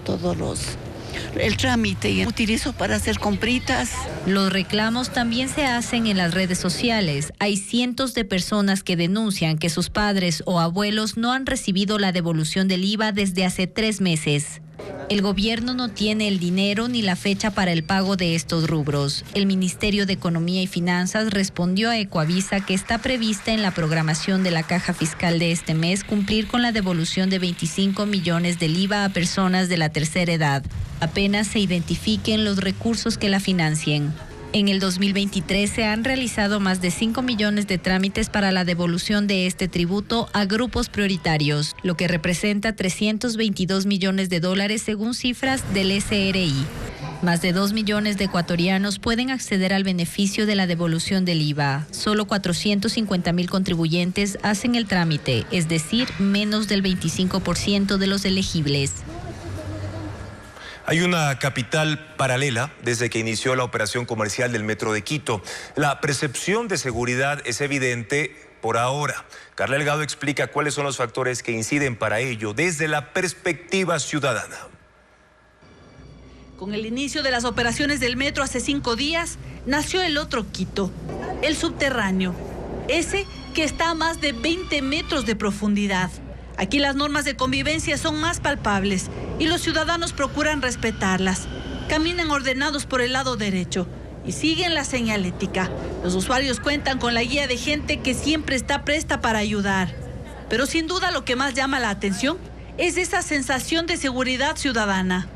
el trámite y utilizo para hacer compritas. Los reclamos también se hacen en las redes sociales. Hay cientos de personas que denuncian que sus padres o abuelos no han recibido la devolución del IVA desde hace 3 meses. El gobierno no tiene el dinero ni la fecha para el pago de estos rubros. El Ministerio de Economía y Finanzas respondió a Ecoavisa que está prevista en la programación de la caja fiscal de este mes cumplir con la devolución de 25 millones del IVA a personas de la tercera edad. Apenas se identifiquen los recursos que la financien. En el 2023 se han realizado más de 5 millones de trámites para la devolución de este tributo a grupos prioritarios, lo que representa $322 millones según cifras del SRI. Más de 2 millones de ecuatorianos pueden acceder al beneficio de la devolución del IVA. Solo 450,000 contribuyentes hacen el trámite, es decir, menos del 25% de los elegibles. Hay una capital paralela desde que inició la operación comercial del Metro de Quito. La percepción de seguridad es evidente por ahora. Carla Delgado explica cuáles son los factores que inciden para ello desde la perspectiva ciudadana. Con el inicio de las operaciones del metro hace 5 días, nació el otro Quito, el subterráneo, ese que está a más de 20 metros de profundidad. Aquí las normas de convivencia son más palpables y los ciudadanos procuran respetarlas. Caminan ordenados por el lado derecho y siguen la señalética. Los usuarios cuentan con la guía de gente que siempre está presta para ayudar. Pero sin duda lo que más llama la atención es esa sensación de seguridad ciudadana.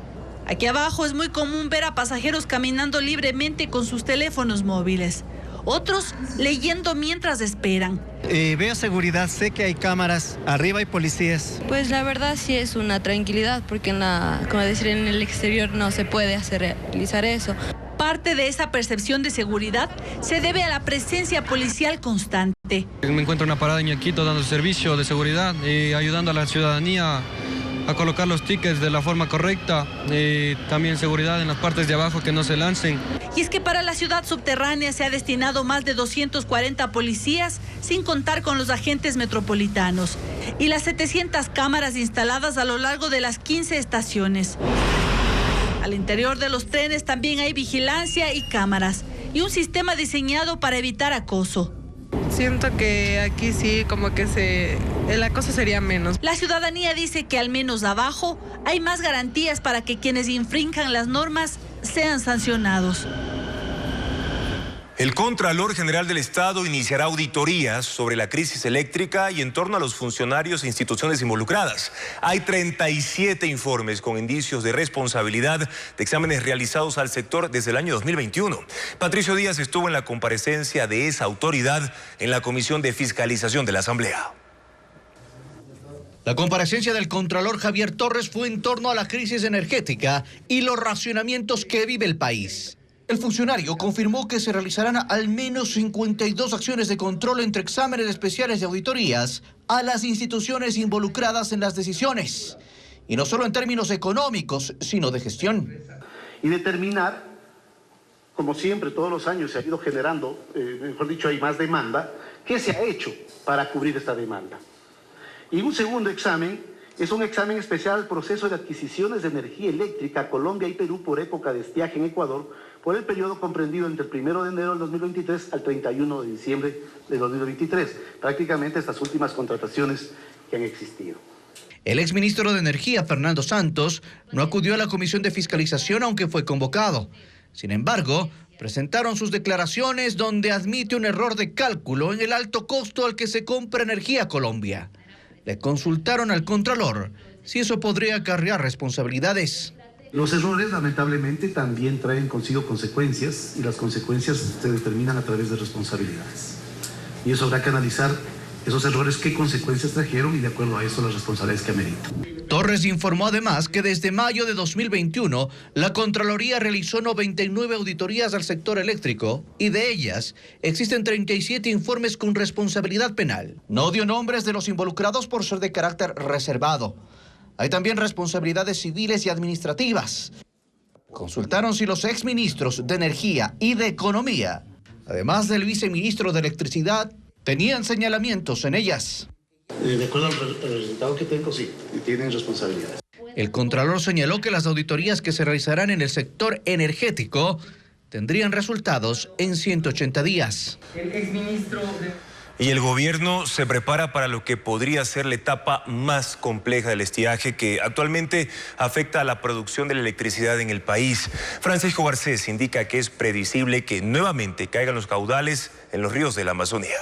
Aquí abajo es muy común ver a pasajeros caminando libremente con sus teléfonos móviles. Otros leyendo mientras esperan. Veo seguridad, sé que hay cámaras, arriba hay policías. Pues la verdad sí es una tranquilidad, porque en el exterior no se puede realizar eso. Parte de esa percepción de seguridad se debe a la presencia policial constante. Me encuentro en una parada en Quito dando servicio de seguridad y ayudando a la ciudadanía a colocar los tickets de la forma correcta, también seguridad en las partes de abajo que no se lancen. Y es que para la ciudad subterránea se ha destinado más de 240 policías, sin contar con los agentes metropolitanos, y las 700 cámaras instaladas a lo largo de las 15 estaciones. Al interior de los trenes también hay vigilancia y cámaras, y un sistema diseñado para evitar acoso. Siento que aquí sí, como que el acoso sería menos. La ciudadanía dice que al menos abajo hay más garantías para que quienes infrinjan las normas sean sancionados. El Contralor General del Estado iniciará auditorías sobre la crisis eléctrica y en torno a los funcionarios e instituciones involucradas. Hay 37 informes con indicios de responsabilidad de exámenes realizados al sector desde el año 2021. Patricio Díaz estuvo en la comparecencia de esa autoridad en la Comisión de Fiscalización de la Asamblea. La comparecencia del Contralor Javier Torres fue en torno a la crisis energética y los racionamientos que vive el país. El funcionario confirmó que se realizarán al menos 52 acciones de control entre exámenes especiales de auditorías a las instituciones involucradas en las decisiones. Y no solo en términos económicos, sino de gestión. Y determinar, como siempre, todos los años se ha ido generando, mejor dicho, hay más demanda, ¿qué se ha hecho para cubrir esta demanda? Y un segundo examen es un examen especial al proceso de adquisiciones de energía eléctrica Colombia y Perú por época de estiaje en Ecuador, por el periodo comprendido entre el 1 de enero del 2023 al 31 de diciembre del 2023, prácticamente estas últimas contrataciones que han existido. El exministro de Energía, Fernando Santos, no acudió a la Comisión de Fiscalización aunque fue convocado. Sin embargo, presentaron sus declaraciones donde admite un error de cálculo en el alto costo al que se compra energía Colombia. Le consultaron al Contralor si eso podría acarrear responsabilidades. Los errores, lamentablemente, también traen consigo consecuencias y las consecuencias se determinan a través de responsabilidades. Y eso habrá que analizar esos errores, qué consecuencias trajeron y de acuerdo a eso las responsabilidades que ameritan. Torres informó además que desde mayo de 2021 la Contraloría realizó 99 auditorías al sector eléctrico y de ellas existen 37 informes con responsabilidad penal. No dio nombres de los involucrados por ser de carácter reservado. Hay también responsabilidades civiles y administrativas. Consultaron si los exministros de Energía y de Economía, además del viceministro de Electricidad, tenían señalamientos en ellas. De acuerdo al resultado que tengo, sí, tienen responsabilidades. El Contralor señaló que las auditorías que se realizarán en el sector energético tendrían resultados en 180 días. El exministro Y el gobierno se prepara para lo que podría ser la etapa más compleja del estiaje que actualmente afecta a la producción de la electricidad en el país. Francisco Garcés indica que es previsible que nuevamente caigan los caudales en los ríos de la Amazonía.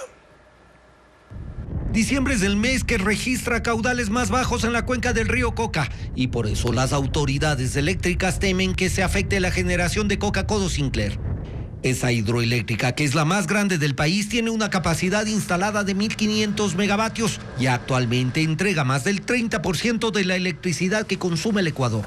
Diciembre es el mes que registra caudales más bajos en la cuenca del río Coca y por eso las autoridades eléctricas temen que se afecte la generación de Coca-Codo Sinclair. Esa hidroeléctrica, que es la más grande del país, tiene una capacidad instalada de 1.500 megavatios y actualmente entrega más del 30% de la electricidad que consume el Ecuador.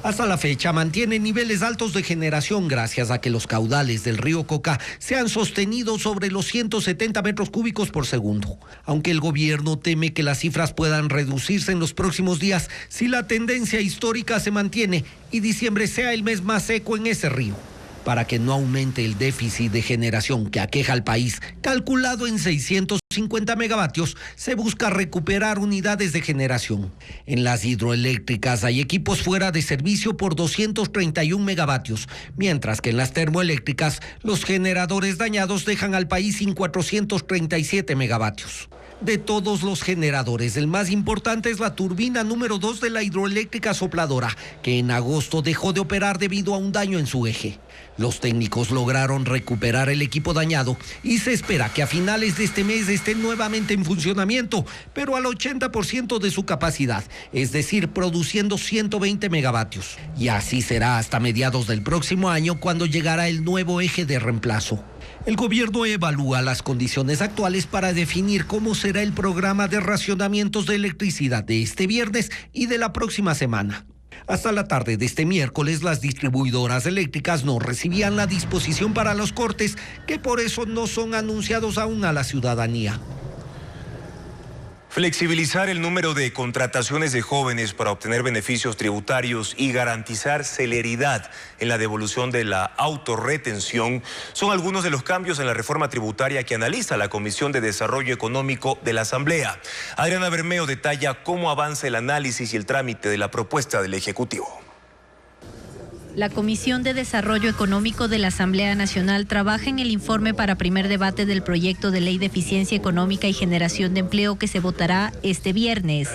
Hasta la fecha mantiene niveles altos de generación gracias a que los caudales del río Coca se han sostenido sobre los 170 metros cúbicos por segundo. Aunque el gobierno teme que las cifras puedan reducirse en los próximos días si la tendencia histórica se mantiene y diciembre sea el mes más seco en ese río. Para que no aumente el déficit de generación que aqueja al país, calculado en 650 megavatios, se busca recuperar unidades de generación. En las hidroeléctricas hay equipos fuera de servicio por 231 megavatios, mientras que en las termoeléctricas los generadores dañados dejan al país sin 437 megavatios. De todos los generadores, el más importante es la turbina número 2 de la hidroeléctrica Sopladora, que en agosto dejó de operar debido a un daño en su eje. Los técnicos lograron recuperar el equipo dañado y se espera que a finales de este mes esté nuevamente en funcionamiento, pero al 80% de su capacidad, es decir, produciendo 120 megavatios. Y así será hasta mediados del próximo año, cuando llegará el nuevo eje de reemplazo. El gobierno evalúa las condiciones actuales para definir cómo será el programa de racionamientos de electricidad de este viernes y de la próxima semana. Hasta la tarde de este miércoles, las distribuidoras eléctricas no recibían la disposición para los cortes, que por eso no son anunciados aún a la ciudadanía. Flexibilizar el número de contrataciones de jóvenes para obtener beneficios tributarios y garantizar celeridad en la devolución de la autorretención son algunos de los cambios en la reforma tributaria que analiza la Comisión de Desarrollo Económico de la Asamblea. Adriana Bermeo detalla cómo avanza el análisis y el trámite de la propuesta del Ejecutivo. La Comisión de Desarrollo Económico de la Asamblea Nacional trabaja en el informe para primer debate del proyecto de ley de eficiencia económica y generación de empleo que se votará este viernes.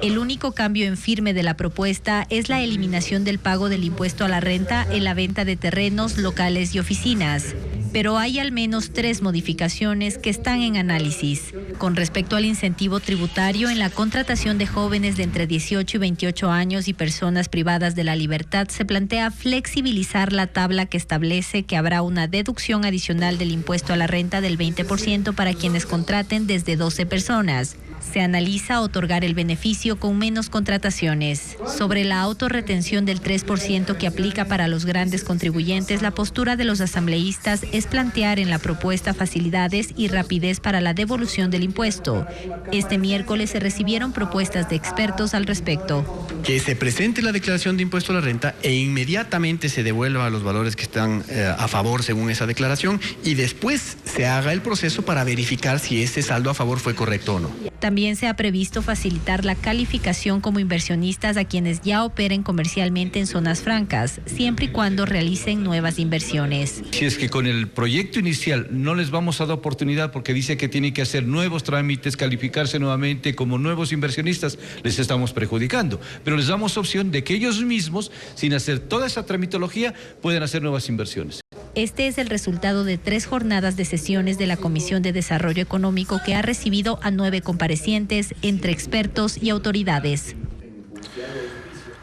El único cambio en firme de la propuesta es la eliminación del pago del impuesto a la renta en la venta de terrenos, locales y oficinas. Pero hay al menos 3 modificaciones que están en análisis. Con respecto al incentivo tributario en la contratación de jóvenes de entre 18 y 28 años y personas privadas de la libertad, se plantea flexibilizar la tabla que establece que habrá una deducción adicional del impuesto a la renta del 20% para quienes contraten desde 12 personas. Se analiza otorgar el beneficio con menos contrataciones. Sobre la autorretención del 3% que aplica para los grandes contribuyentes, la postura de los asambleístas es plantear en la propuesta facilidades y rapidez para la devolución del impuesto. Este miércoles se recibieron propuestas de expertos al respecto. Que se presente la declaración de impuesto a la renta e inmediatamente se devuelva los valores que están a favor según esa declaración y después se haga el proceso para verificar si ese saldo a favor fue correcto o no. También se ha previsto facilitar la calificación como inversionistas a quienes ya operen comercialmente en zonas francas, siempre y cuando realicen nuevas inversiones. Si es que con el proyecto inicial no les vamos a dar oportunidad porque dice que tienen que hacer nuevos trámites, calificarse nuevamente como nuevos inversionistas, les estamos perjudicando. Pero les damos opción de que ellos mismos, sin hacer toda esa tramitología, puedan hacer nuevas inversiones. Este es el resultado de 3 jornadas de sesiones de la Comisión de Desarrollo Económico que ha recibido a 9 comparecientes entre expertos y autoridades.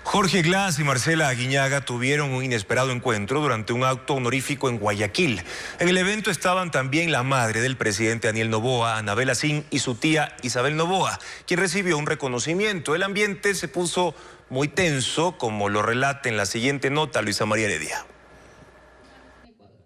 Jorge Glass y Marcela Aguiñaga tuvieron un inesperado encuentro durante un acto honorífico en Guayaquil. En el evento estaban también la madre del presidente Daniel Noboa, Anabel Asín, y su tía Isabel Noboa, quien recibió un reconocimiento. El ambiente se puso muy tenso, como lo relata en la siguiente nota Luisa María Heredia.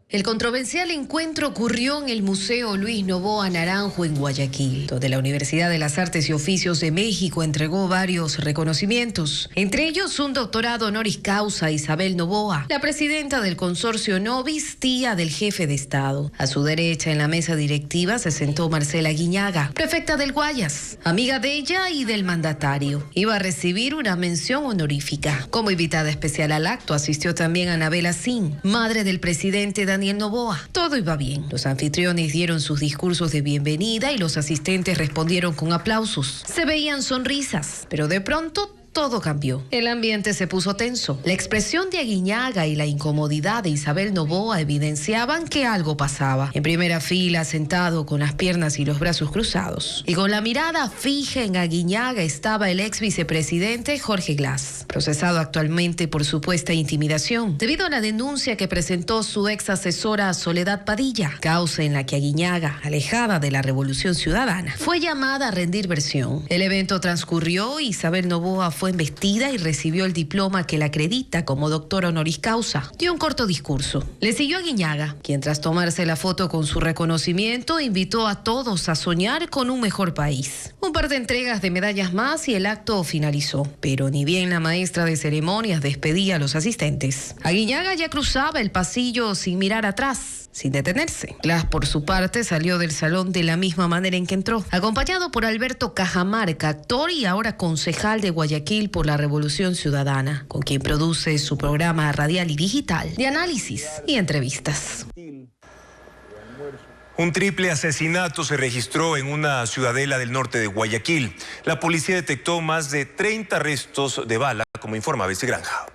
El controversial encuentro ocurrió en el Museo Luis Noboa Naranjo en Guayaquil, donde la Universidad de las Artes y Oficios de México entregó varios reconocimientos, entre ellos un doctorado honoris causa a Isabel Noboa, la presidenta del consorcio Novis, tía del jefe de Estado. A su derecha en la mesa directiva se sentó Marcela Aguiñaga, prefecta del Guayas, amiga de ella y del mandatario. Iba a recibir una mención honorífica. Como invitada especial al acto asistió también Anabel Asín, madre del presidente Daniel Noboa. Todo iba bien. Los anfitriones dieron sus discursos de bienvenida y los asistentes respondieron con aplausos. Se veían sonrisas, pero de pronto todo cambió. El ambiente se puso tenso. La expresión de Aguiñaga y la incomodidad de Isabel Noboa evidenciaban que algo pasaba. En primera fila, sentado con las piernas y los brazos cruzados, y con la mirada fija en Aguiñaga, estaba el ex vicepresidente Jorge Glass, procesado actualmente por supuesta intimidación, debido a la denuncia que presentó su ex asesora Soledad Padilla, causa en la que Aguiñaga, alejada de la Revolución Ciudadana, fue llamada a rendir versión. El evento transcurrió y Isabel Noboa fue embestida y recibió el diploma que la acredita como doctora honoris causa. Dio un corto discurso. Le siguió Aguiñaga, quien tras tomarse la foto con su reconocimiento invitó a todos a soñar con un mejor país. Un par de entregas de medallas más y el acto finalizó. Pero ni bien la maestra de ceremonias despedía a los asistentes, Aguiñaga ya cruzaba el pasillo sin mirar atrás, sin detenerse. Glass, por su parte, salió del salón de la misma manera en que entró, acompañado por Alberto Cajamarca, actor y ahora concejal de Guayaquil por la Revolución Ciudadana, con quien produce su programa radial y digital de análisis y entrevistas. Un triple asesinato se registró en una ciudadela del norte de Guayaquil. La policía detectó más de 30 restos de bala, como informa Bessie Granja.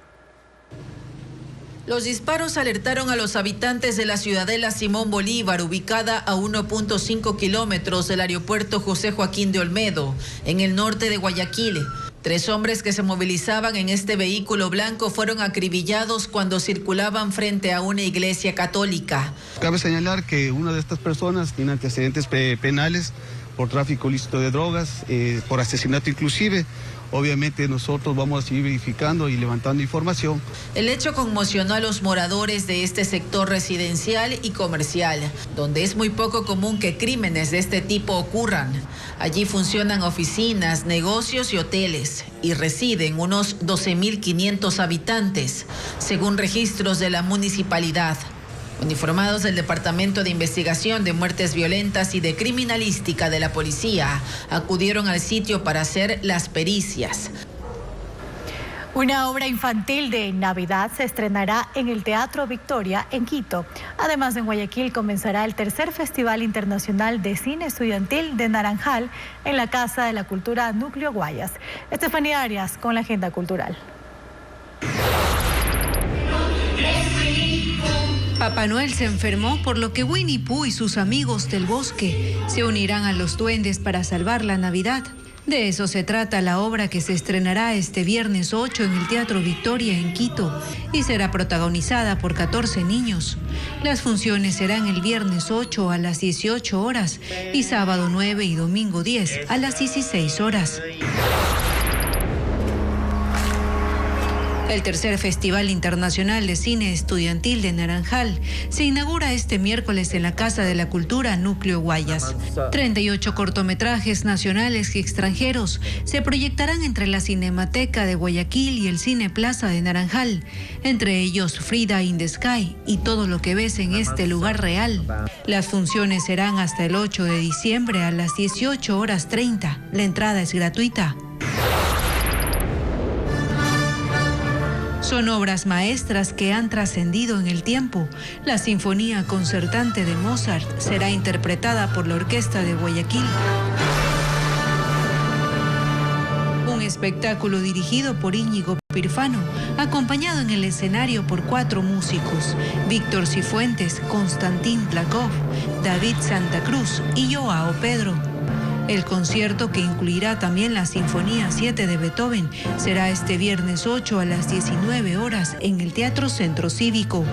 Los disparos alertaron a los habitantes de la ciudadela Simón Bolívar, ubicada a 1.5 kilómetros del aeropuerto José Joaquín de Olmedo, en el norte de Guayaquil. 3 hombres que se movilizaban en este vehículo blanco fueron acribillados cuando circulaban frente a una iglesia católica. Cabe señalar que una de estas personas tiene antecedentes penales por tráfico ilícito de drogas, por asesinato inclusive. Obviamente nosotros vamos a seguir verificando y levantando información. El hecho conmocionó a los moradores de este sector residencial y comercial, donde es muy poco común que crímenes de este tipo ocurran. Allí funcionan oficinas, negocios y hoteles, y residen unos 12.500 habitantes, según registros de la municipalidad. Uniformados del Departamento de Investigación de Muertes Violentas y de Criminalística de la Policía acudieron al sitio para hacer las pericias. Una obra infantil de Navidad se estrenará en el Teatro Victoria en Quito. Además, en Guayaquil comenzará el tercer Festival Internacional de Cine Estudiantil de Naranjal en la Casa de la Cultura Núcleo Guayas. Estefanía Arias con la agenda cultural. Papá Noel se enfermó, por lo que Winnie Pooh y sus amigos del bosque se unirán a los duendes para salvar la Navidad. De eso se trata la obra que se estrenará este viernes 8 en el Teatro Victoria en Quito y será protagonizada por 14 niños. Las funciones serán el viernes 8 a las 18 horas y sábado 9 y domingo 10 a las 16 horas. El tercer Festival Internacional de Cine Estudiantil de Naranjal se inaugura este miércoles en la Casa de la Cultura Núcleo Guayas. 38 cortometrajes nacionales y extranjeros se proyectarán entre la Cinemateca de Guayaquil y el Cine Plaza de Naranjal, entre ellos Frida in the Sky y Todo lo que ves en este lugar real. Las funciones serán hasta el 8 de diciembre a las 18:30. La entrada es gratuita. Son obras maestras que han trascendido en el tiempo. La Sinfonía Concertante de Mozart será interpretada por la Orquesta de Guayaquil. Un espectáculo dirigido por Íñigo Pirfano, acompañado en el escenario por 4 músicos: Víctor Cifuentes, Konstantín Plakov, David Santa Cruz y Joao Pedro. El concierto, que incluirá también la Sinfonía 7 de Beethoven, será este viernes 8 a las 19 horas en el Teatro Centro Cívico.